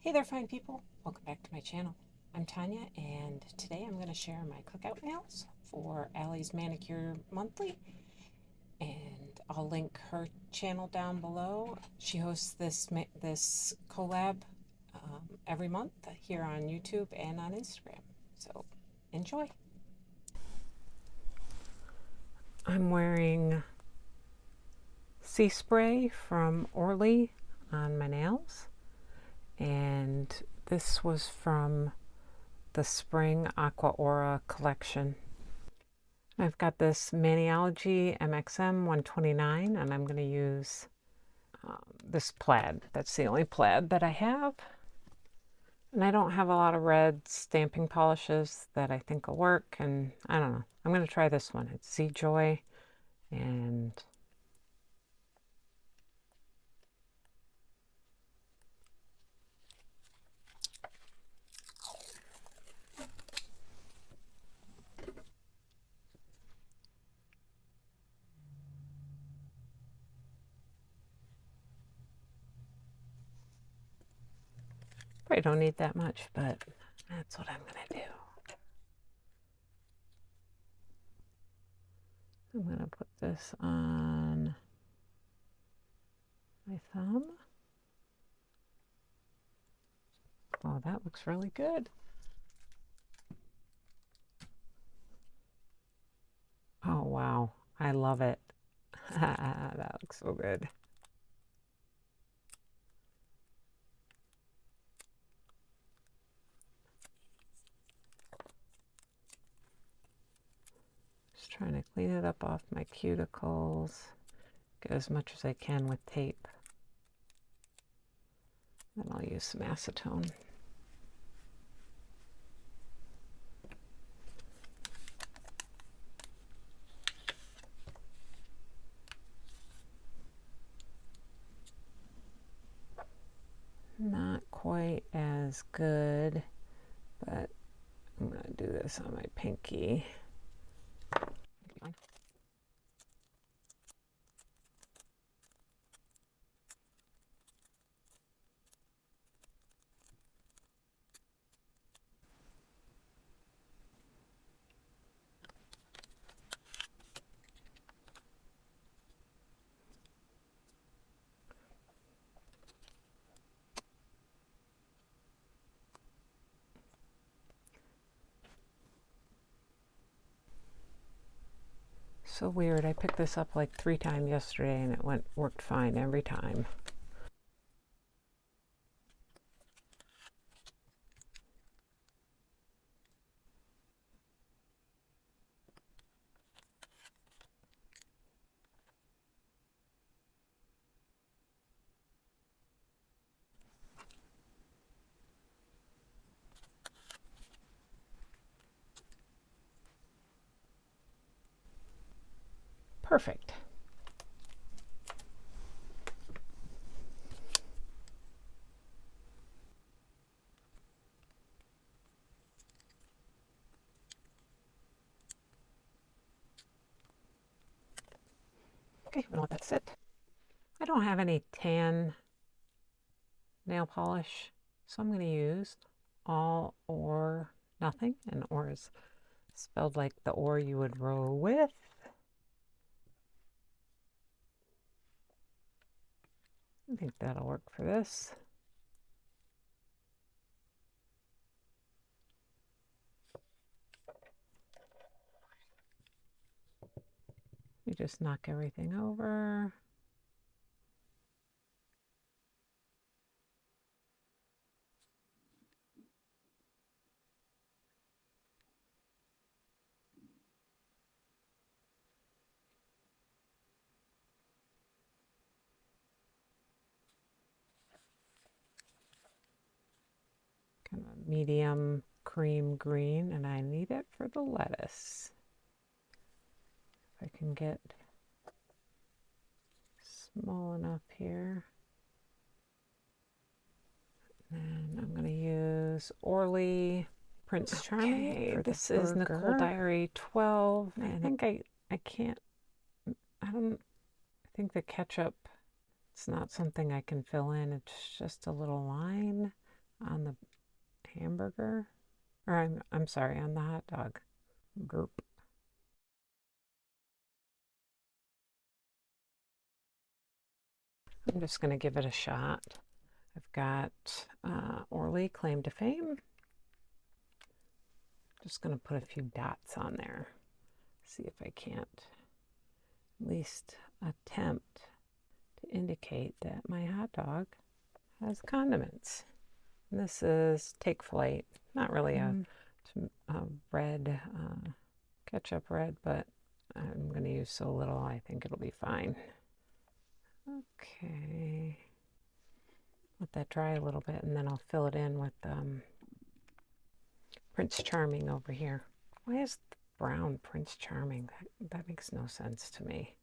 Hey there, fine people. Welcome back to my channel. I'm Tanya, and today I'm going to share my cookout nails for Alli's Manicure Monthly, and I'll link her channel down below. She hosts this collab every month here on YouTube and on Instagram, so enjoy. I'm wearing Sea Spray from Orly on my nails. And this was from the Spring Aqua Aura collection. I've got this Maniology MXM 129, and I'm going to use this plaid. That's the only plaid that I have. And I don't have a lot of red stamping polishes that I think will work, and I don't know. I'm going to try this one. It's ZJoy, and probably don't need that much, but that's what I'm going to do. I'm going to put this on my thumb. Oh, that looks really good. Oh, wow. I love it. That looks so good. Just trying to clean it up off my cuticles. Get as much as I can with tape. Then I'll use some acetone. Not quite as good, but I'm going to do this on my pinky. So weird. I picked this up like 3 times yesterday and it worked fine every time. Perfect. Okay, I'm gonna let that sit. I don't have any tan nail polish, so I'm going to use all or nothing, and or is spelled like the ore you would row with. I think that'll work for this. You just knock everything over. Kind of a medium cream green, and I need it for the lettuce. If I can get small enough here. And I'm going to use Orly Prince Charming. Okay, this is Nicole Diary 12. I think I can't, I think the ketchup, it's not something I can fill in. It's just a little line. on the hamburger, or I'm sorry, on the hot dog. Group. I'm just going to give it a shot. I've got Orly Claim to Fame. Just going to put a few dots on there. See if I can't at least attempt to indicate that my hot dog has condiments. And this is Take Flight. Not really a red, ketchup red, but I'm going to use so little I think it'll be fine. Okay. Let that dry a little bit and then I'll fill it in with Prince Charming over here. Why is the brown Prince Charming? That makes no sense to me.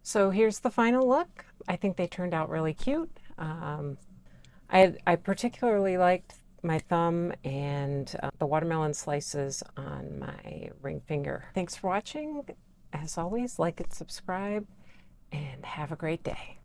So here's the final look. I think they turned out really cute. I particularly liked my thumb and the watermelon slices on my ring finger. Thanks for watching. As always, like and subscribe, and have a great day.